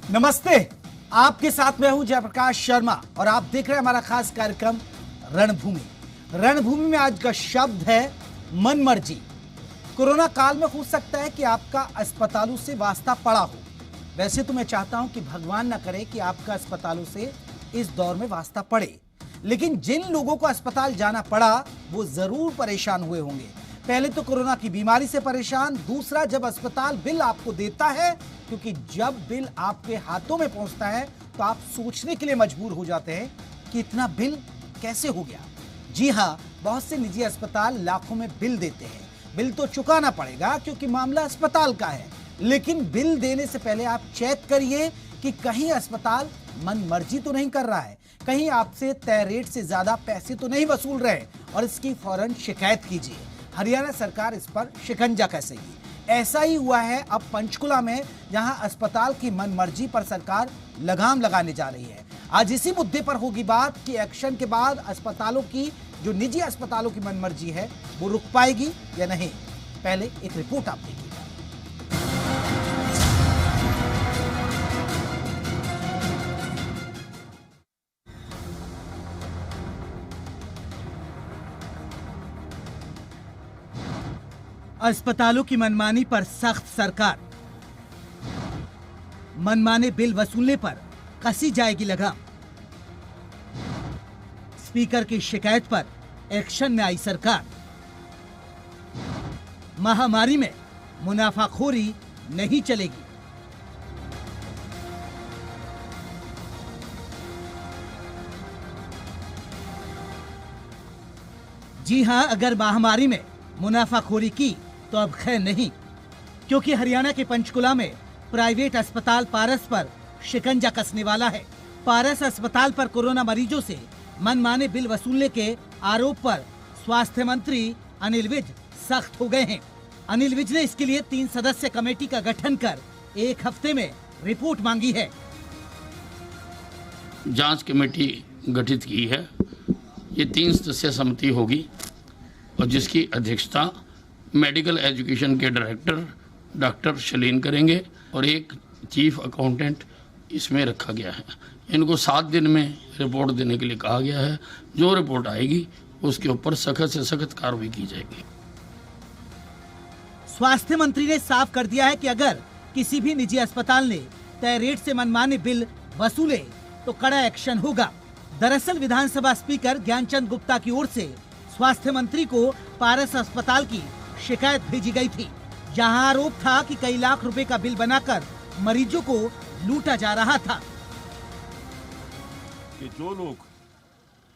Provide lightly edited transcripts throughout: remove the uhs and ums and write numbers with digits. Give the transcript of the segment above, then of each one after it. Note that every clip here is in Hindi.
नमस्ते, आपके साथ मैं हूं जयप्रकाश शर्मा और आप देख रहे हैं हमारा खास कार्यक्रम रणभूमि। रणभूमि में आज का शब्द है मनमर्जी। कोरोना काल में हो सकता है कि आपका अस्पतालों से वास्ता पड़ा हो। वैसे तो मैं चाहता हूं कि भगवान ना करे कि आपका अस्पतालों से इस दौर में वास्ता पड़े, लेकिन जिन लोगों को अस्पताल जाना पड़ा वो जरूर परेशान हुए होंगे। पहले तो कोरोना की बीमारी से परेशान, दूसरा जब अस्पताल बिल आपको देता है, क्योंकि जब बिल आपके हाथों में पहुंचता है तो आप सोचने के लिए मजबूर हो जाते हैं कि इतना बिल कैसे हो गया। जी हां, बहुत से निजी अस्पताल लाखों में बिल देते हैं। बिल तो चुकाना पड़ेगा क्योंकि मामला अस्पताल का है, लेकिन बिल देने से पहले आप चेक करिए कि कहीं अस्पताल मन मर्जी तो नहीं कर रहा है, कहीं आपसे तय रेट से ज्यादा पैसे तो नहीं वसूल रहे, और इसकी फौरन शिकायत कीजिए। हरियाणा सरकार इस पर शिकंजा कसेगी। ऐसा ही हुआ है अब पंचकुला में, जहां अस्पताल की मनमर्जी पर सरकार लगाम लगाने जा रही है। आज इसी मुद्दे पर होगी बात कि एक्शन के बाद अस्पतालों की, जो निजी अस्पतालों की मनमर्जी है, वो रुक पाएगी या नहीं। पहले एक रिपोर्ट आप देखिएगा। अस्पतालों की मनमानी पर सख्त सरकार, मनमाने बिल वसूलने पर कसी जाएगी लगाम। स्पीकर की शिकायत पर एक्शन में आई सरकार। महामारी में मुनाफाखोरी नहीं चलेगी। जी हां, अगर महामारी में मुनाफाखोरी की तो अब खैर नहीं, क्योंकि हरियाणा के पंचकुला में प्राइवेट अस्पताल पारस पर शिकंजा कसने वाला है। पारस अस्पताल पर कोरोना मरीजों से मनमाने बिल वसूलने के आरोप पर स्वास्थ्य मंत्री अनिल विज सख्त हो गए हैं। अनिल विज ने इसके लिए 3 सदस्य कमेटी का गठन कर 1 हफ्ते में रिपोर्ट मांगी है। जांच कमेटी गठित की है। ये 3 सदस्यीय समिति होगी और जिसकी अध्यक्षता मेडिकल एजुकेशन के डायरेक्टर डॉक्टर शलीन करेंगे और एक चीफ अकाउंटेंट इसमें रखा गया है। इनको 7 दिन में रिपोर्ट देने के लिए कहा गया है। जो रिपोर्ट आएगी उसके ऊपर सख्त से सख्त कार्रवाई की जाएगी। स्वास्थ्य मंत्री ने साफ कर दिया है कि अगर किसी भी निजी अस्पताल ने तय रेट से मनमाने बिल वसूले तो कड़ा एक्शन होगा। दरअसल विधानसभा स्पीकर ज्ञानचंद गुप्ता की ओर से स्वास्थ्य मंत्री को पारस अस्पताल की शिकायत भेजी गई थी, जहां आरोप था कि कई लाख रुपए का बिल बनाकर मरीजों को लूटा जा रहा था। कि जो लोग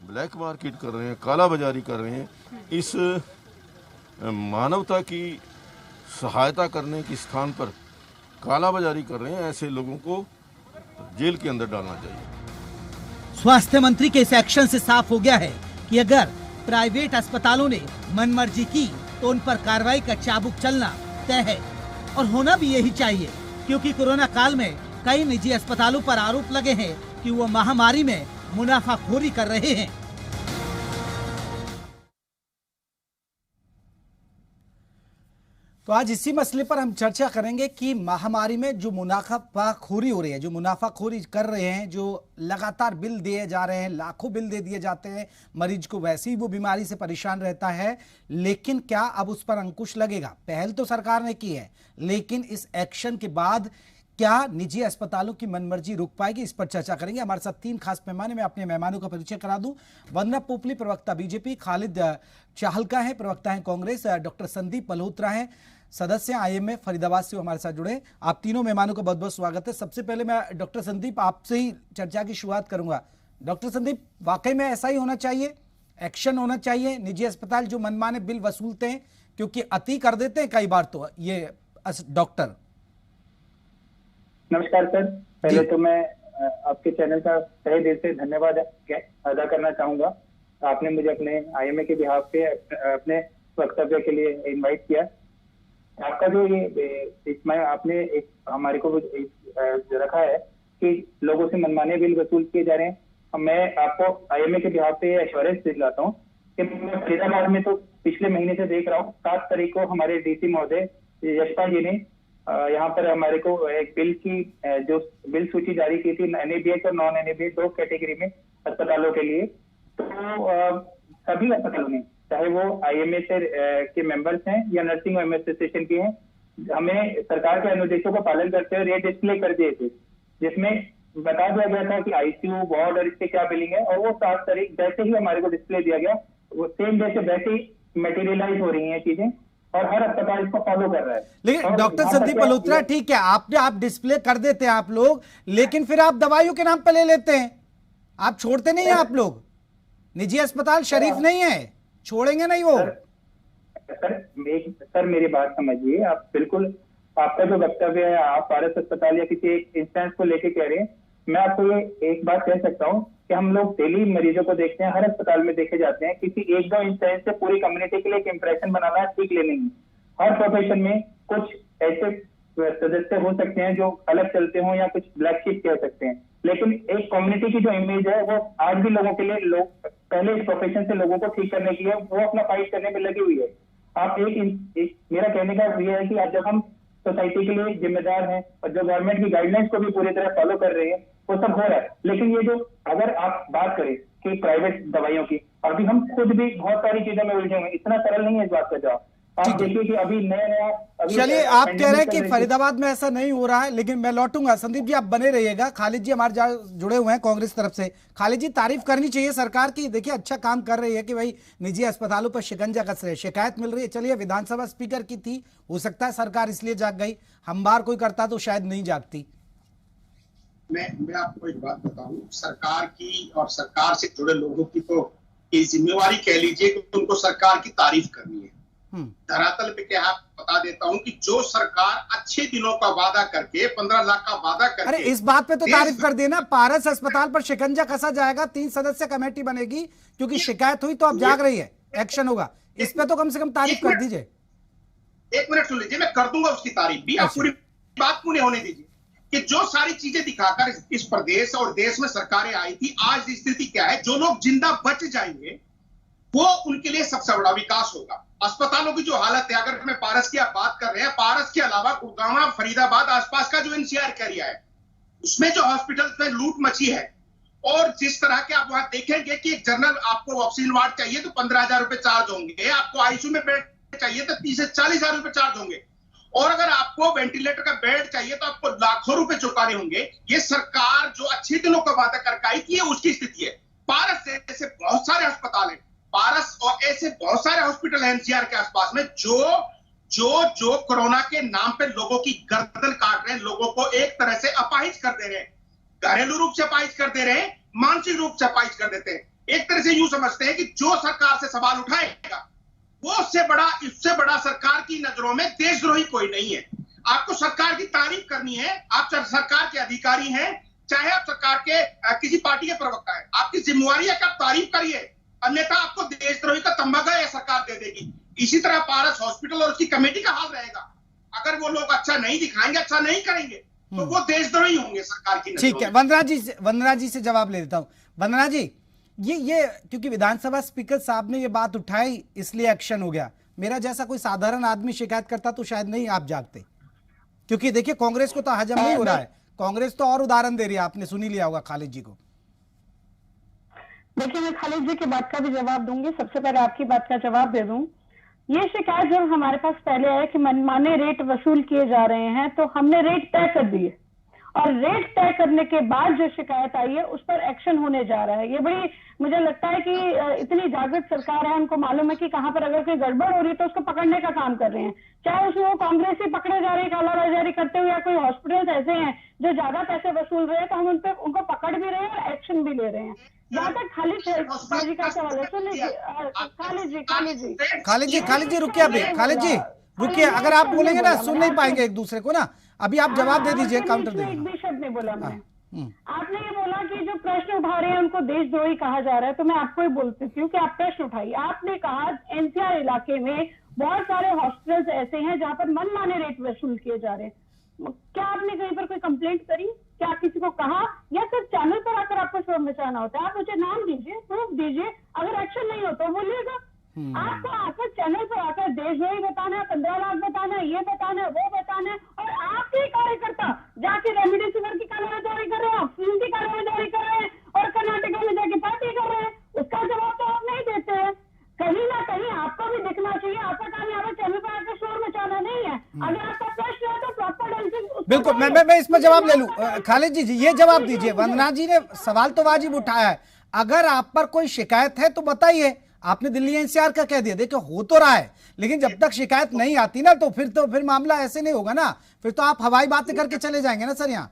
ब्लैक मार्केट कर रहे हैं, काला बाजारी कर रहे हैं, इस मानवता की सहायता करने के स्थान पर काला बाजारी कर रहे हैं, ऐसे लोगों को जेल के अंदर डालना चाहिए। स्वास्थ्य मंत्री के इस एक्शन से साफ हो गया है कि अगर प्राइवेट अस्पतालों ने मनमर्जी की तो उन पर कार्रवाई का चाबुक चलना तय है, और होना भी यही चाहिए, क्योंकि कोरोना काल में कई निजी अस्पतालों पर आरोप लगे हैं कि वो महामारी में मुनाफाखोरी कर रहे हैं। तो आज इसी मसले पर हम चर्चा करेंगे कि महामारी में जो मुनाफाखोरी हो रही है, जो मुनाफाखोरी कर रहे हैं, जो लगातार बिल दिए जा रहे हैं, लाखों बिल दे दिए जाते हैं, मरीज को वैसे ही वो बीमारी से परेशान रहता है, लेकिन क्या अब उस पर अंकुश लगेगा? पहल तो सरकार ने की है, लेकिन इस एक्शन के बाद क्या निजी अस्पतालों की मनमर्जी रुक पाएगी? इस पर चर्चा करेंगे। हमारे साथ 3 खास मेहमान हैं। मैं अपने मेहमानों का परिचय करा दूं। वंदना पोपली, प्रवक्ता बीजेपी, खालिद चाहलका है, प्रवक्ता है कांग्रेस, डॉक्टर संदीप मल्होत्रा है, सदस्य आईएमए फरीदाबाद से हमारे साथ जुड़े। आप तीनों मेहमानों का बहुत बहुत स्वागत है। सबसे पहले मैं डॉक्टर संदीप आपसे ही चर्चा की शुरुआत करूंगा। डॉक्टर संदीप, वाकई में ऐसा ही होना चाहिए, एक्शन होना चाहिए? निजी अस्पताल जो मनमाने बिल वसूलते हैं, क्योंकि अति कर देते हैं कई बार, तो ये डॉक्टर। नमस्कार सर, पहले तो मैं आपके चैनल का तहे दिल से धन्यवाद अदा करना चाहूंगा। आपने मुझे अपने आईएमए के बिहाफ पे अपने वक्तव्य के लिए इनवाइट किया। आपका जो ये इसमें आपने एक हमारे को रखा है कि लोगों से मनमाने बिल वसूल किए जा रहे हैं। मैं आपको आईएमए के बिहाफ पे एश्योरेंस दिलाता हूँ कि मैं फरीदाबाद में तो पिछले महीने से देख रहा हूँ। 7 तारीख को हमारे डीसी महोदय यशपाल जी ने यहाँ पर हमारे को एक बिल की जो बिल सूची जारी की थी NABH और नॉन NABH दो कैटेगरी में अस्पतालों के लिए। तो सभी अस्पतालों में, चाहे वो IMA से के मेंबर्स हैं या नर्सिंग होम एसोसिएशन के हैं, हमें सरकार के अनुदेशों का पालन करते हुए रेट डिस्प्ले कर दिए थे, जिसमें बता दिया गया था कि ICU वार्ड और इसके क्या बिलिंग है, और वो 7 तारीख जैसे ही हमारे को डिस्प्ले दिया गया, वो सेम डे से वैसे ही मटेरियलाइज हो रही हैं चीजें, और हर अस्पताल इसको फॉलो कर रहा है। लेकिन डॉक्टर संदीप मल्होत्रा, ठीक है, आप डिस्प्ले कर देते हैं आप लोग, लेकिन फिर आप दवाइयों के नाम पे ले लेते हैं, आप छोड़ते नहीं है। आप लोग निजी अस्पताल शरीफ नहीं है, छोड़ेंगे नहीं वो। सर मेरी बात समझिए, आप बिल्कुल आपका जो वक्तव्य है, आप पारस अस्पताल या किसी एक इंस्टेंस को लेके कह रहे हैं। मैं आपको ये एक बात कह सकता हूँ कि हम लोग डेली मरीजों को देखते हैं, हर अस्पताल में देखे जाते हैं। किसी एक दो इंस्टेंस से पूरी कम्युनिटी के लिए एक इंप्रेशन बनाना ठीक ले नहीं। हर प्रोफेशन में कुछ ऐसे सदस्य हो सकते हैं जो अलग चलते हों या कुछ ब्लैक शीप कह सकते हैं, लेकिन एक कम्युनिटी की जो इमेज है वो आज भी लोगों के लिए, लोग पहले इस प्रोफेशन से लोगों को ठीक करने की है, वो अपना फाइट करने में लगी हुई है। आप मेरा कहने का ये है कि आज जब हम सोसाइटी के लिए जिम्मेदार हैं और जो गवर्नमेंट की गाइडलाइंस को भी पूरी तरह फॉलो कर रहे हैं, वो सब हो रहा है। लेकिन ये जो अगर आप बात करें कि प्राइवेट दवाइयों की, अभी हम खुद भी बहुत सारी चीजों में उलझे हुए, इतना सरल नहीं है इस बात का जवाब। आप देखिए कि अभी नया चलिए, आप कह रहे हैं कि फरीदाबाद में ऐसा नहीं हो रहा है, लेकिन मैं लौटूंगा। संदीप जी आप बने रहिएगा। खालिद जी हमारे जुड़े हुए हैं कांग्रेस तरफ से। खालिद जी, तारीफ करनी चाहिए सरकार की, देखिए अच्छा काम कर रही है कि भाई निजी अस्पतालों पर शिकंजा कस रहे, शिकायत मिल रही है। चलिए, विधानसभा स्पीकर की थी, हो सकता है सरकार इसलिए जाग गई, हम बार कोई करता तो शायद नहीं जागती। मैं आपको एक बात बताऊं, सरकार की और सरकार से जुड़े लोगों की तो ये जिम्मेवारी कह लीजिए कि उनको सरकार की तारीफ करनी है। धरातल पे क्या बता देता हूं कि जो सरकार अच्छे दिनों का वादा करके 15 लाख का वादा करके, अरे इस बात पे तो तारीफ कर देना, पारस अस्पताल पर शिकंजा कसा जाएगा, 3 सदस्य कमेटी बनेगी, क्योंकि शिकायत हुई तो अब जाग रही है, एक्शन होगा, इस पे तो कम से कम तारीफ कर दीजिए। 1 मिनट सुन लीजिए, मैं कर दूंगा उसकी तारीफ भी, आप पूरी बात पूरी होने दीजिए। कि जो सारी चीजें दिखाकर इस प्रदेश और देश में सरकारें आई थी, आज स्थिति क्या है, जो लोग जिंदा बच जाएंगे वो उनके लिए सबसे बड़ा विकास होगा। अस्पतालों की जो हालत है, अगर मैं पारस की आप बात कर रहे हैं, पारस के अलावा गुड़गांव, फरीदाबाद आसपास का जो NCR एरिया है, उसमें जो हॉस्पिटल में लूट मची है, और जिस तरह के आप वहां देखेंगे कि एक जनरल आपको ऑक्सीजन वार्ड चाहिए तो 15,000 रुपए चार्ज होंगे, आपको ICU में बेड चाहिए तो 30 से 40,000 रुपए चार्ज होंगे, और अगर आपको वेंटिलेटर का बेड चाहिए तो आपको लाखों रुपए चुकाने होंगे। ये सरकार जो अच्छे दिनों का वादा करके आई थी, उसकी स्थिति है। पारस ऐसे बहुत सारे अस्पताल हैं, पारस और ऐसे बहुत सारे हॉस्पिटल हैं NCR के आसपास में, जो कोरोना के नाम पे लोगों की गर्दन काट रहे हैं, लोगों को एक तरह से अपाहिज कर दे रहे हैं, घरेलू रूप से अपाहिज कर दे रहे हैं, मानसिक रूप से अपाहिज कर देते हैं। एक तरह से यूं समझते हैं कि जो सरकार से सवाल उठाएगा वो इससे बड़ा सरकार की नजरों में देशद्रोही कोई नहीं है। आपको सरकार की तारीफ करनी है, आप सरकार के अधिकारी हैं, चाहे आप सरकार के किसी पार्टी के प्रवक्ता हैं, आपकी जिम्मेवारी है कि आप तारीफ करिए, अन्यथा आपको देशद्रोही का तमगा यह सरकार दे देगी। इसी तरह पारस हॉस्पिटल और उसकी कमेटी का हाल रहेगा। अगर वो लोग अच्छा नहीं दिखाएंगे, अच्छा नहीं करेंगे, तो वो देशद्रोही होंगे सरकार की। ठीक है, वंदना जी से जवाब ले लेता हूं। वंदना जी, ये क्योंकि विधानसभा स्पीकर साहब ने ये बात उठाई इसलिए एक्शन हो गया। मेरा जैसा कोई साधारण आदमी शिकायत करता तो शायद नहीं आप जागते, क्योंकि देखिए कांग्रेस को तो हजम नहीं हो रहा है। कांग्रेस तो और उदाहरण दे रही है, आपने सुनी लिया होगा खालिद जी को। देखिए, मैं खालिद जी की बात का भी जवाब दूंगी। सबसे पहले आपकी बात का जवाब दे दूं। ये शिकायत जब हमारे पास पहले है कि मनमाने रेट वसूल किए जा रहे हैं, तो हमने रेट तय कर दिए, और रेट तय करने के बाद जो शिकायत आई है उस पर एक्शन होने जा रहा है। ये बड़ी, मुझे लगता है कि इतनी जागृत सरकार है, उनको मालूम है कि कहां पर अगर कोई गड़बड़ हो रही है तो उसको पकड़ने का काम कर रहे हैं। चाहे उसमें वो कांग्रेस ही पकड़े जा रहे हैं कालाबाजारी करते हुए, या कोई हॉस्पिटल ऐसे हैं जो ज्यादा पैसे वसूल रहे हैं, तो हम उनको पकड़ भी रहे हैं और एक्शन भी ले रहे हैं। जहां तक खालिद जी का सवाल है, सुन लीजिए खालिद जी रुकिए, अभी खालिद जी रुकिए, अगर आप बोलेंगे ना सुन नहीं पाएंगे एक दूसरे को ना। अभी आप जवाब दे दीजिए, काउंटर दे। एक भी शब्द नहीं बोला मैंने। आपने ये बोला कि जो प्रश्न उठा रहे हैं उनको देशद्रोही कहा जा रहा है, तो मैं आपको ही बोलती हूँ कि आप प्रश्न उठाइए। आपने कहा NCR इलाके में बहुत सारे हॉस्पिटल्स ऐसे हैं जहां पर मनमाने रेट वसूल किए जा रहे हैं। क्या आपने कहीं पर कोई कंप्लेंट करी? क्या किसी को कहा, या सिर्फ चैनल पर आकर आपको शोर मचाना होता है? आप मुझे नाम दीजिए, प्रूफ दीजिए, अगर एक्शन नहीं होता बोलिएगा। आपको आकर चैनल पर आकर देशद्रोही बताना है, 15 लाख बताना है, ये बताना है, वो बताना है, और आपके ही कार्यकर्ता जाके रेमडेसिविर की कालाबाजारी कर रहे हैं, ऑक्सीजन की कालाबाजारी कर रहे हैं और कर्नाटक में जाके पार्टी कर रहे हैं। उसका जवाब तो आप नहीं देते हैं। कहीं ना कहीं आपको भी दिखना चाहिए। आपका काम यहाँ पर चैनल पर आकर शोर मचाना नहीं है। अगर आपका प्रश्न है तो प्रॉपर आंसर। बिल्कुल, मैं इसमें जवाब ले लूं। खालिद जी ये जवाब दीजिए। वंदना जी ने सवाल तो वाजिब उठाया है, अगर आप पर कोई शिकायत है तो बताइए। आपने दिल्ली एनसीआर का कह दिया, देखो हो तो रहा है, लेकिन जब तक शिकायत नहीं आती ना तो फिर मामला ऐसे नहीं होगा ना, फिर तो आप हवाई बातें करके चले जाएंगे ना सर। यहाँ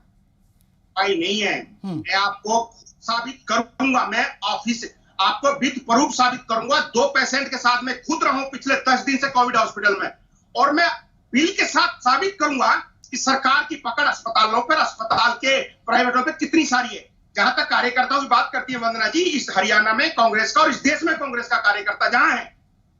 नहीं है, मैं आपको साबित करूंगा। मैं ऑफिस आपको विद प्रूफ साबित करूंगा। 2 पेशेंट के साथ मैं खुद रहा हूं पिछले 10 दिन से कोविड हॉस्पिटल में, और मैं बिल के साथ साबित करूंगा कि सरकार की पकड़ अस्पतालों पर, अस्पताल के प्राइवेटों पर कितनी सारी है। जहां तक कार्यकर्ताओं की बात करती है वंदना जी, इस हरियाणा में कांग्रेस का और इस देश में कांग्रेस का कार्यकर्ता जहां है,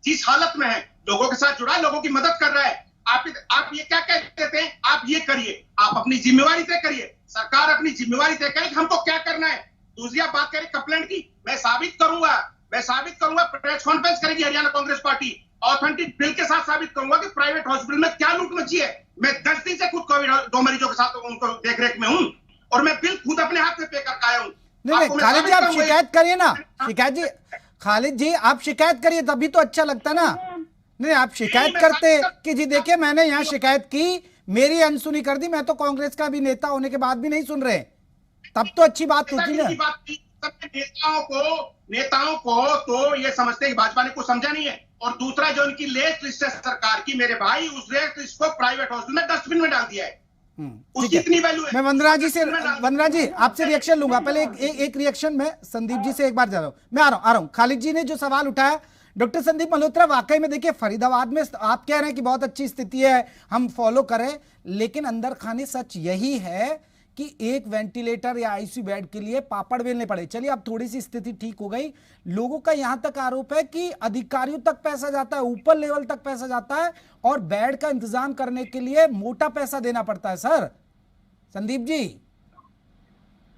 जिस हालत में है, लोगों के साथ जुड़ा है, लोगों की मदद कर रहा है। आप ये क्या कह देते हैं, आप ये करिए, आप अपनी जिम्मेवारी तय करिए, सरकार अपनी जिम्मेवारी तय करे कि हमको क्या करना है। दूसरी आप बात करें कंप्लेंट की, मैं साबित करूंगा। प्रेस कॉन्फ्रेंस करेगी Haryana Congress party, authentic bill के साथ साबित करूंगा कि प्राइवेट हॉस्पिटल में क्या लूट मची है। मैं 10 दिन से खुद कोविड 2 मरीजों के साथ उनको देखरेख में हूं, और मैं बिल खुद अपने हाथ में पे करके आया हूं। नहीं, खालिद जी आप शिकायत करिए ना। खालिद जी आप शिकायत करिए, तभी तो अच्छा लगता ना। नहीं, आप शिकायत करते कि जी देखिए मैंने यहाँ शिकायत की, मेरी अनसुनी कर दी, मैं तो कांग्रेस का भी नेता होने के बाद भी नहीं सुन रहे, तब तो अच्छी बात होती है। नेताओं को तो ये समझते हैं कि भाजपा ने कुछ समझा नहीं है, और दूसरा जो इनकी लेट लिस्ट है सरकार की, मेरे भाई उस लेट लिस्ट को प्राइवेट हॉस्पिटल में डस्टबिन में डाल दिया है। उसकी इतनी वैल्यू है। मैं वंदना जी आपसे रिएक्शन लूंगा, पहले एक रिएक्शन में संदीप जी से एक बार जा रहा हूं। मैं आ रहा हूं। खालिद जी ने जो सवाल उठाया, डॉक्टर संदीप मल्होत्रा, वाकई में देखिए फरीदाबाद में आप कह रहे हैं कि बहुत अच्छी स्थिति है, हम फॉलो करें, लेकिन अंदर खाने सच यही है कि एक वेंटिलेटर या आईसीयू बेड के लिए पापड़ बेलने पड़े। चलिए अब थोड़ी सी स्थिति ठीक हो गई। लोगों का यहां तक आरोप है कि अधिकारियों तक पैसा जाता है, ऊपर लेवल तक पैसा जाता है, और बेड का इंतजाम करने के लिए मोटा पैसा देना पड़ता है। सर संदीप जी।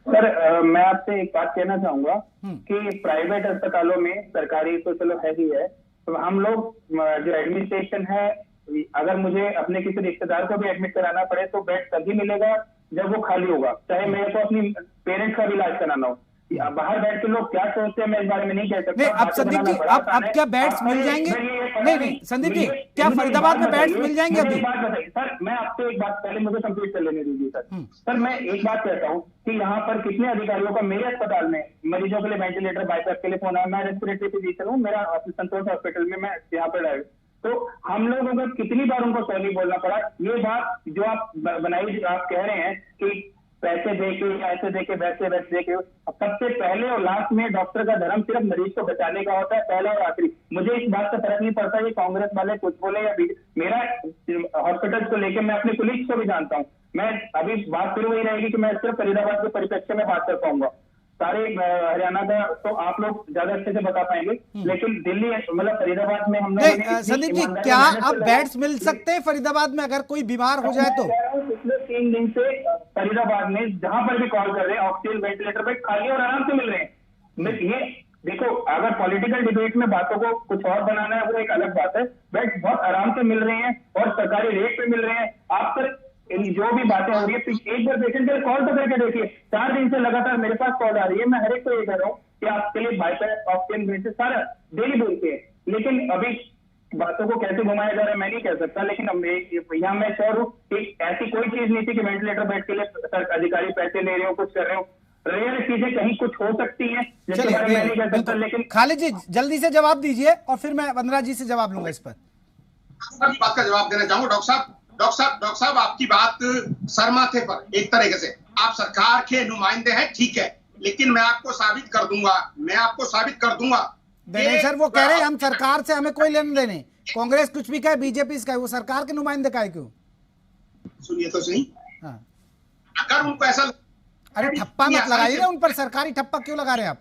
सर मैं आपसे एक बात कहना चाहूंगा कि प्राइवेट अस्पतालों में, सरकारी तो चलो है ही है, तो हम लोग जो एडमिनिस्ट्रेशन है, अगर मुझे अपने किसी रिश्तेदार को भी एडमिट कराना पड़े तो बेड तभी मिलेगा जब वो खाली होगा, चाहे मेरे को अपनी पेरेंट्स का भी इलाज कराना हो। बाहर बैठ के लोग क्या सोचते हैं मैं इस बारे में नहीं कह सकता। नहीं, अब संदीप जी अब क्या बेड्स मिल जाएंगे? नहीं संदीप जी, क्या फरीदाबाद में बेड्स मिल जाएंगे अभी? बात बताइए सर, मैं आपसे एक बात, पहले मुझे कंप्लीट कर लेने दीजिए सर। सर मैं एक बात कहता हूँ कि यहाँ पर कितने अधिकारियों का मेरे अस्पताल में मरीजों के लिए वेंटिलेटर, बाईपास के लिए फोन आया। मैं रेस्पिरेटरी फिजिशियन हूँ, मेरा संतोष हॉस्पिटल में, मैं यहाँ पर तो हम लोगों को कितनी बार उनको सॉरी बोलना पड़ा। ये बात जो आप बनाई, आप कह रहे हैं कि पैसे देके, ऐसे देके, वैसे देके, सबसे पहले और लास्ट में डॉक्टर का धर्म सिर्फ मरीज को बचाने का होता है, पहला और आखिरी। मुझे इस बात का फर्क नहीं पड़ता कि कांग्रेस वाले कुछ बोले या मेरा हॉस्पिटल को लेकर मैं अपने पुलिस को भी जानता हूँ। मैं अभी बात फिर वही रहेगी कि मैं सिर्फ फरीदाबाद के परिप्रेक्ष्य में बात कर पाऊंगा, सारे हरियाणा का तो आप लोग ज्यादा अच्छे से बता पाएंगे, लेकिन दिल्ली मतलब फरीदाबाद में हम लोग। संदीप जी क्या अब बेड्स मिल सकते हैं फरीदाबाद में अगर कोई बीमार हो जाए तो? पिछले 3 दिन से फरीदाबाद में जहां पर भी कॉल कर रहे हैं, ऑक्सीजन वेंटिलेटर बेड खाली और आराम से मिल रहे हैं। ये देखो, अगर पॉलिटिकल डिबेट में बातों को कुछ और बनाना है वो एक अलग बात है। बेड बहुत आराम से मिल रहे हैं और सरकारी रेट पे मिल रहे हैं। आप सर जो भी बातें हो रही है, एक बार पेशेंट के लिए कॉल तो करके देखिए। 4 दिन से लगातार मेरे पास कॉल आ रही है, मैं हर एक को ये कह रहा हूँ कि आपके लिए बाईपास, ऑक्सीजन सारा डेली बोलते हैं, लेकिन अभी बातों को कैसे घुमाया जा रहा है मैं नहीं कह सकता। लेकिन यहाँ मैं श्योर हूँ कि ऐसी कोई चीज नहीं थी कि वेंटिलेटर बेड के लिए अधिकारी पैसे ले रहे हो, कुछ कर रहे हो। रेयर चीजें कहीं कुछ हो सकती है, जिसके बारे में मैं नहीं कह सकता। लेकिन खालिद जी जल्दी से जवाब दीजिए और फिर मैं वंदना जी से जवाब लूंगा इस पर। बात का जवाब देना चाहूंगा। डॉक्टर साहब आपकी बात सर माथे पर एक तरीके से, आप सरकार के नुमाइंदे हैं, ठीक है, लेकिन मैं आपको साबित कर दूंगा। नहीं सर, वो कह रहे हैं हम सरकार से हमें कोई लेने देने, कांग्रेस कुछ भी कहे, बीजेपी कहे, वो सरकार के नुमाइंदे का है क्यों? सुनिए तो सही। हाँ। अगर उनको ऐसा, अरे ठप्पा मत लगाइए उन पर, सरकारी ठप्पा क्यों लगा रहे हैं आप?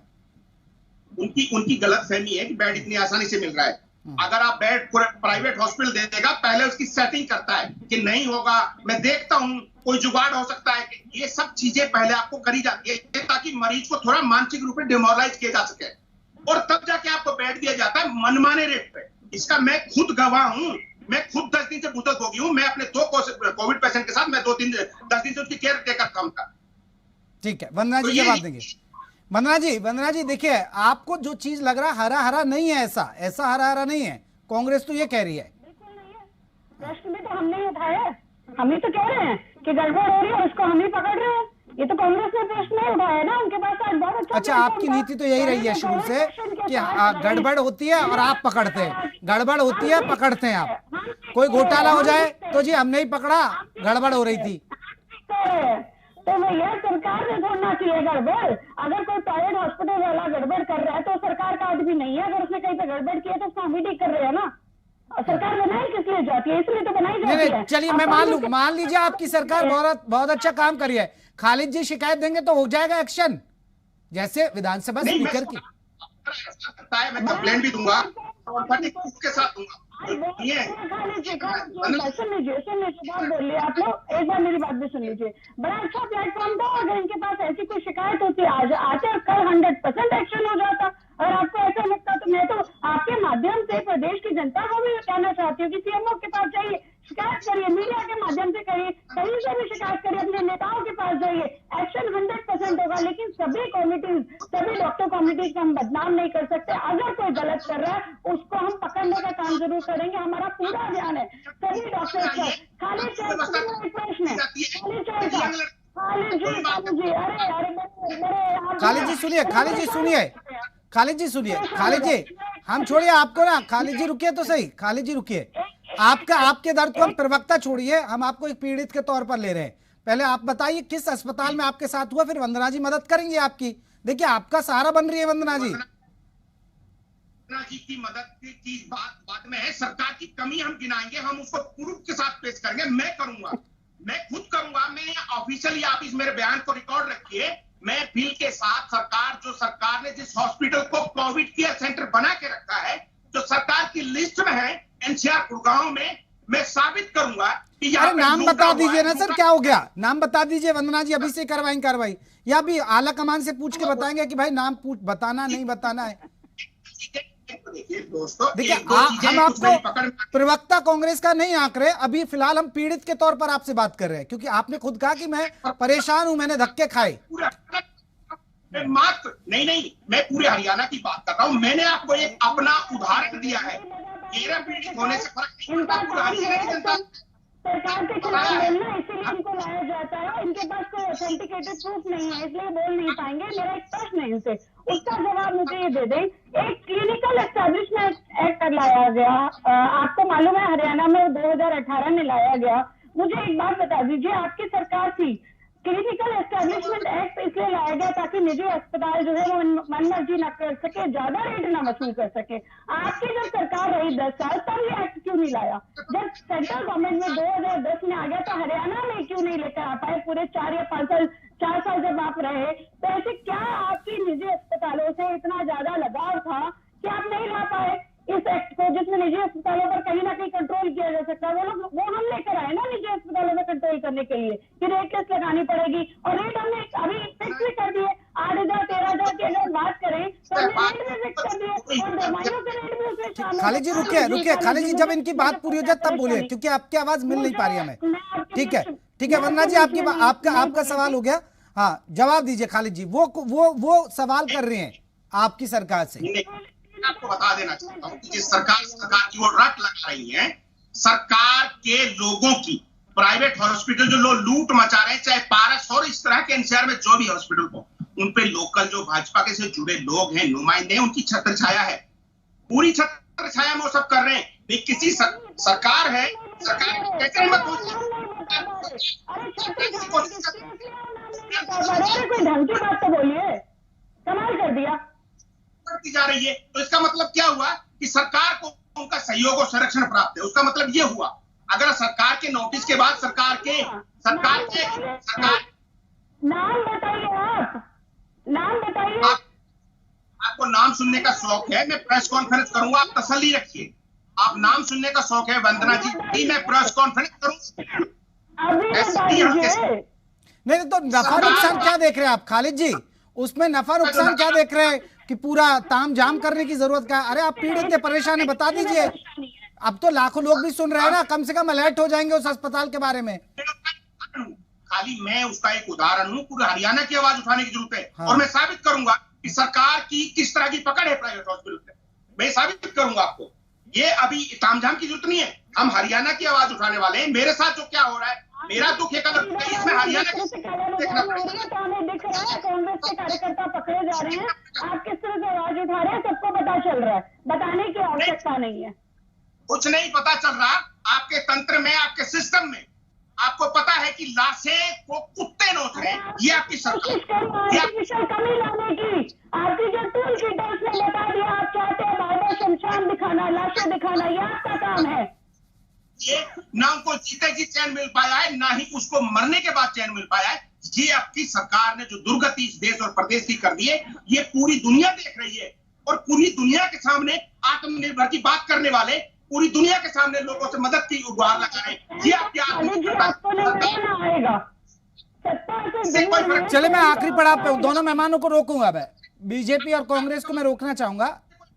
उनकी गलतफहमी है कि बेड इतनी आसानी से मिल रहा है। अगर आप बेड प्राइवेट हॉस्पिटल दे देगा, पहले उसकी सेटिंग करता है कि नहीं होगा, मैं देखता हूं कोई जुगाड़ हो सकता है, ये सब चीजें पहले आपको करी जाती है ताकि मरीज को थोड़ा मानसिक रूप से डिमोरलाइज किया जा सके। और तब जाके आपको बैठ दिया जाता है मनमाने रेट पे। इसका मैं खुद गवाह हूं, मैं खुद 10 दिन से बुजुर्ग हो गई हूं, मैं अपने 2 कोविड पेशेंट के साथ मैं 10 दिन से उसकी केयर टेकर काम कर। ठीक है, वंदना जी जवाब देंगे। वंदना जी देखिए, आपको जो चीज लग रहा है हरा हरा नहीं है, ऐसा हरा हरा नहीं है, कांग्रेस तो ये कह रही है। प्रश्न में तो हमने ही उठाया, हम ही तो कह रहे हैं कि गड़बड़ हो रही है, उसको हम ही पकड़ रहे हैं। ये तो कांग्रेस ने प्रश्न नहीं उठाया ना, उनके पास आज बहुत अच्छा आपकी नीति तो यही रही है शुरू से कि गड़बड़ होती है और आप पकड़ते हैं, गड़बड़ होती है पकड़ते हैं आप, कोई घोटाला हो जाए तो जी हमने ही पकड़ा, गड़बड़ हो रही थी। तो भैया सरकार ने छोड़ना चाहिए गड़बड़। अगर कोई प्राइवेट हॉस्पिटल वाला गड़बड़ कर रहा है तो सरकार का आदमी नहीं है, अगर उसने कहीं पे गड़बड़ किया तो उसको हम ही ठीक कर रहे हैं ना। सरकार बनाई किस लिए जाती है, इसलिए तो बनाई जाती है। चलिए मैं मान लीजिए आपकी सरकार बहुत अच्छा काम करी है, खालिद जी शिकायत देंगे तो हो जाएगा एक्शन, जैसे विधानसभा स्पीकर की। मैं कंप्लेंट भी दूंगा उसके साथ दूंगा। सुन लीजिए आप लोग, एक बार मेरी बात भी सुन लीजिए। बड़ा अच्छा प्लेटफॉर्म था, अगर इनके पास ऐसी कोई शिकायत होती आज आते कल 100% एक्शन हो जाता। अगर आपको ऐसा लगता तो मैं तो आपके माध्यम से प्रदेश की जनता को भी कहना चाहती हूँ कि सीएमओ के पास जाइए, शिकायत करिए, मीडिया के माध्यम से करिए, कहीं से भी शिकायत करिए, अपने नेताओं के पास जाइए, एक्शन 100% होगा। लेकिन सभी कमिटीज, सभी डॉक्टर कमिटीज को हम बदनाम नहीं कर सकते। अगर कोई गलत कर रहा है उसको हम पकड़ने का काम जरूर करेंगे, हमारा पूरा ध्यान है सभी डॉक्टर का। खाली प्रश्न है, खालिद जी सुनिए, हम छोड़िए आपको ना, खालिद जी रुकिए तो सही, खालिद जी रुकिए, आपके दर्द को हम प्रवक्ता छोड़िए, हम आपको एक पीड़ित के तौर पर ले रहे हैं। पहले आप बताइए किस अस्पताल में आपके साथ हुआ, फिर वंदना जी मदद करेंगे आपकी। देखिए आपका सहारा बन रही है वंदना जी। वंदना जी की मदद की बात में है, सरकार की कमी हम गिनाएंगे, हम उसको प्रूफ के साथ पेश करेंगे। मैं करूंगा, मैं खुद करूंगा, मैं ऑफिशियली आप इस मेरे बयान को रिकॉर्ड रखिए। मैं बिल के साथ सरकार ने जिस हॉस्पिटल को कोविड केयर सेंटर बना के रखा है, जो सरकार की लिस्ट में है एनसीआर गुड़गांव में, मैं साबित करूंगा कि अरे नाम बता दीजिए ना सर, क्या हो गया, नाम बता दीजिए वंदना जी, अभी से करवाएंगे कार्रवाई, या अभी आला कमान से पूछ के बताएंगे कि भाई नाम बताना नहीं बताना है। देखिए हम आपको प्रवक्ता कांग्रेस का नहीं आंक रहे, अभी फिलहाल हम पीड़ित के तौर पर आपसे बात कर रहे हैं, क्योंकि आपने खुद कहा कि मैं परेशान हूं, मैंने धक्के खाए। मात्र नहीं, मैं पूरे हरियाणा की बात कर रहा हूं। मैंने आपको एक अपना उदाहरण दिया है, मेरा पीड़ित होने से फर्क नहीं पड़ता, पूरे हरियाणा की जनता सरकार के खिलाफ बोलना, इसीलिए इनको लाया जाता है। इनके पास कोई ऑथेंटिकेटेड प्रूफ नहीं है, इसलिए बोल नहीं पाएंगे। मेरा एक प्रश्न है इनसे, उसका जवाब मुझे ये दे दें। एक क्लिनिकल एस्टैब्लिशमेंट एक्ट लाया गया, आपको मालूम है हरियाणा में 2018 में लाया गया। मुझे एक बात बता दीजिए, आपकी सरकार थी, क्लिनिकल एस्टैब्लिशमेंट एक्ट इसलिए लाया गया ताकि निजी अस्पताल जो है वो मनमर्जी न कर सके, ज्यादा रेट न वसूल कर सके। आपकी जब सरकार रही 10 साल, तब ये एक्ट क्यों नहीं लाया? जब सेंट्रल गवर्नमेंट में 2010 में आ गया तो हरियाणा में क्यों नहीं लेकर आ पाए? पूरे 4 साल जब आप रहे, तो ऐसे क्या आपकी निजी अस्पतालों से इतना ज्यादा लगाव था कि आप नहीं ला पाए इस एक्ट को, जिसमें निजी अस्पतालों पर कहीं ना कहीं कंट्रोल किया जा सकता है? वो हम लेकर आए ना निजी अस्पतालों में कंट्रोल करने के लिए कि रेट लिस्ट लगानी पड़ेगी, और रेट हमने अभी फिक्स भी कर दिए। 8,000 13,000 की अगर बात करें तो हमने रेट भी फिक्स कर दिए, और दवाइयों के रेट भी उसमें शामिल। खालिद जी रुकिए, खालिद जी जब इनकी बात पूरी हो जाए तब बोलिए, क्योंकि आपकी आवाज मिल नहीं पा रही हमें। ठीक है वंदना जी, आपका सवाल हो गया, हाँ जवाब दीजिए खालिद जी। वो सवाल कर रहे हैं आपकी सरकार से। आपको बता देना चाहता हूँ कि जिस सरकार की वो रट लगा रही है, सरकार के लोगों की प्राइवेट हॉस्पिटल जो लोग लूट मचा रहे हैं, चाहे पारस और इस तरह के एनसीआर में जो भी हॉस्पिटल हो, उन पे लोकल जो भाजपा के से जुड़े लोग हैं, नुमाइंदे हैं, उनकी छत्र छाया है, पूरी छत्र छाया में वो सब कर रहे हैं। किसी सरकार है, सरकार कैसे कोई ढंग की बात तो बोलिए, कमाल कर दिया करती जा रही है। तो इसका मतलब क्या हुआ कि सरकार को उनका सहयोग और संरक्षण प्राप्त है। उसका मतलब ये हुआ, अगर सरकार के नोटिस के बाद सरकार नाम बताइए, आप नाम बताइए। आपको नाम सुनने का शौक है, मैं प्रेस कॉन्फ्रेंस करूंगा, आप तसल्ली रखिए। आप नाम सुनने का शौक है वंदना जी, मैं प्रेस कॉन्फ्रेंस करूंगा। नहीं तो नफा नुकसान क्या देख रहे हैं आप खालिद जी? उसमें नफा नुकसान क्या देख रहे हैं? कि पूरा ताम झाम करने की जरूरत क्या है? अरे आप पीड़ित है, परेशान है, बता दीजिए। अब तो लाखों लोग भी सुन रहे हैं ना, कम से कम अलर्ट हो जाएंगे उस अस्पताल के बारे में। खाली मैं उसका एक उदाहरण हूँ, पूरे हरियाणा की आवाज उठाने की जरूरत है। हाँ। और मैं साबित करूंगा कि सरकार की किस तरह की पकड़ है प्राइवेट हॉस्पिटल पे। मैं साबित करूंगा आपको। ये अभी तामझाम की जरूरत नहीं है, हम हरियाणा की आवाज उठाने वाले हैं। मेरे साथ जो क्या हो रहा है, मेरा दुख एक अलग है, इसमें हरियाणा की देखना पड़ेगा। दिख रहा है कांग्रेस के कार्यकर्ता पकड़े जा रहे हैं, आप किस तरह से आवाज उठा रहे हैं, सबको पता चल रहा है, बताने की आवश्यकता नहीं है। कुछ नहीं पता चल रहा आपके तंत्र में, आपके सिस्टम में। आपको पता है कि लाशें को कुत्ते नोच रहे हैं, ये आपकी आर्टिफिशियल कमी लाने की, आपकी जो टूल किट है उसने बता दिया। आप चाहते हैं बार बार शमशान दिखाना, लाशें दिखाना, ये आपका काम है। ये ना उनको जीते जी चैन मिल पाया है, ना ही उसको मरने के बाद चैन मिल पाया है। ये आपकी सरकार ने जो दुर्गति इस देश और प्रदेश की कर दी है, ये पूरी दुनिया देख रही है। और पूरी दुनिया के सामने आत्मनिर्भर की बात करने वाले पूरी दुनिया के सामने लोगों से मदद की गुहार लगाए। ये आपके चले, मैं आखिरी पड़ाव पे दोनों मेहमानों को रोकूंगा। मैं बीजेपी और कांग्रेस को मैं रोकना चाहूंगा।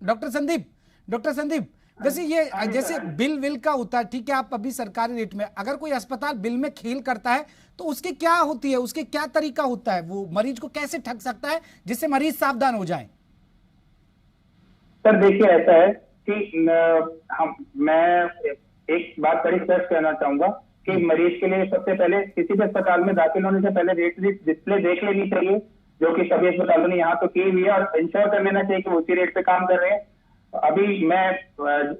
डॉक्टर संदीप, जैसे बिल का होता है, ठीक है, आप अभी सरकारी रेट में, अगर कोई अस्पताल बिल में खेल करता है तो उसकी क्या होती है, उसके क्या तरीका होता है, वो मरीज को कैसे ठग सकता है जिससे मरीज सावधान हो जाए? सर देखिए, ऐसा है कि मैं एक बात बड़ी स्पष्ट कहना चाहूंगा कि मरीज के लिए सबसे पहले किसी भी अस्पताल में दाखिल होने से पहले रेट लिस्ट डिस्प्ले देख लेनी चाहिए, जो कि सभी अस्पतालों ने यहाँ तो की हुई है, और इंश्योर कर लेना चाहिए कि उसी रेट पे काम कर रहे हैं। अभी मैं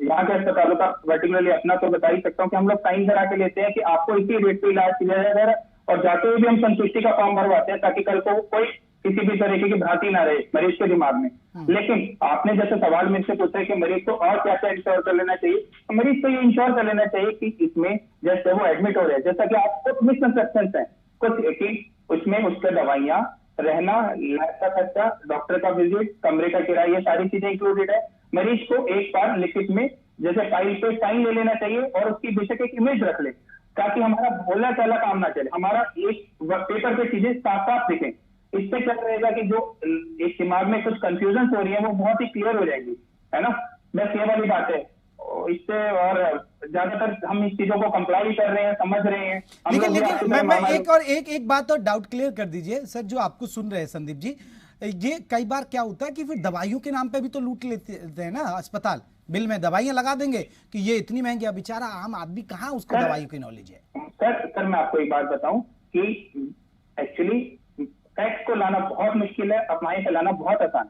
यहाँ के अस्पतालों का पर्टिकुलरली अपना तो बता ही सकता हूँ कि हम लोग साइन करा के लेते हैं कि आपको इसी रेट पे इलाज किया जाएगा, और जाते हुए भी हम संतुष्टि का फॉर्म भरवाते हैं ताकि कल को कोई किसी भी तरीके की भ्रांति ना रहे मरीज के दिमाग में। लेकिन आपने जैसे सवाल मेरे से पूछा है कि मरीज को और क्या क्या इंश्योर कर लेना चाहिए, तो मरीज को ये इंश्योर कर लेना चाहिए कि इसमें जैसे वो एडमिट हो रहे हैं, जैसा कि आप कुछ मिसकंसेप्शंस हैं कुछ कि उसमें उसका दवाइयाँ, रहना, लैब का खर्चा, डॉक्टर का विजिट, कमरे का किराया, ये सारी चीजें इंक्लूडेड है। मरीज को एक बार लिखित में जैसे फाइल पे साइन ले लेना चाहिए और उसकी बेशक एक इमेज रख ले, ताकि हमारा भोला चाला काम ना चले, हमारा एक पेपर पे चीजें साफ साफ दिखें। इससे क्या रहेगा कि जो एक दिमाग में कुछ कंफ्यूजन हो रही है वो बहुत ही क्लियर हो जाएगी, है ना। बस ये वाली बात है इससे, और ज्यादातर हम इस चीजों को कंप्लाई कर रहे हैं, समझ रहे हैं। लेकिन मैं एक बात और डाउट क्लियर कर दीजिए सर, जो आपको सुन रहे हैं संदीप जी, ये कई बार क्या होता है कि फिर दवाइयों के नाम पे भी तो लूट लेते हैं ना अस्पताल, बिल में दवाइयां लगा देंगे कि ये इतनी महंगी, बेचारा आम आदमी कहाँ उसको दवाइयों की नॉलेज है। सर मैं आपको एक बात बताऊं कि एक्चुअली फैक्ट को लाना बहुत मुश्किल है, अफवाहें फैलाना बहुत आसान।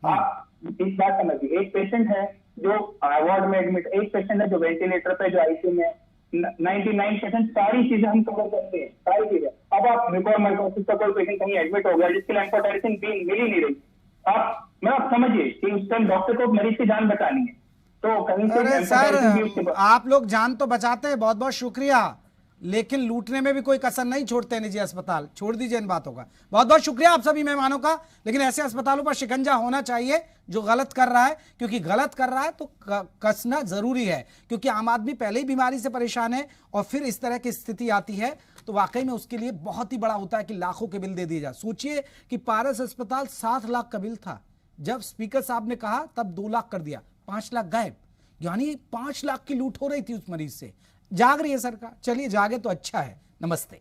आप इस बात समझिए, एक पेशेंट है जो वार्ड में एडमिट, एक पेशेंट है जो वेंटिलेटर पे, जो आईसीयू में, 99% सारी चीजें हम कवर करते हैं, सारी चीजें। अब आप म्यूकोरमाइकोसिस का कोई पेशेंट कहीं एडमिट हो गया जिसके लिए एम्फोटेरिसिन मिल ही नहीं रही, आप समझिए कि उस टाइम डॉक्टर को मरीज की जान बचानी है, तो कहीं से। अरे सर, आप लोग जान तो बचाते हैं, बहुत बहुत शुक्रिया, लेकिन लूटने में भी कोई कसर नहीं छोड़ते निजी अस्पताल। छोड़ दीजिए इन बातों का। बहुत बहुत शुक्रिया आप सभी मेहमानों का, लेकिन ऐसे अस्पतालों पर शिकंजा होना चाहिए जो गलत कर रहा है, क्योंकि गलत कर रहा है तो कसना जरूरी है, क्योंकि आम आदमी पहले ही बीमारी से परेशान है और फिर इस तरह की स्थिति आती है तो वाकई में उसके लिए बहुत ही बड़ा होता है कि लाखों के बिल दे दिए जाए। सोचिए कि पारस अस्पताल 7 लाख का बिल था, जब स्पीकर साहब ने कहा तब 2 लाख कर दिया, 5 लाख गायब, यानी 5 लाख की लूट हो रही थी उस मरीज से। जाग रही है सरकार, चलिए जागे तो अच्छा है। नमस्ते।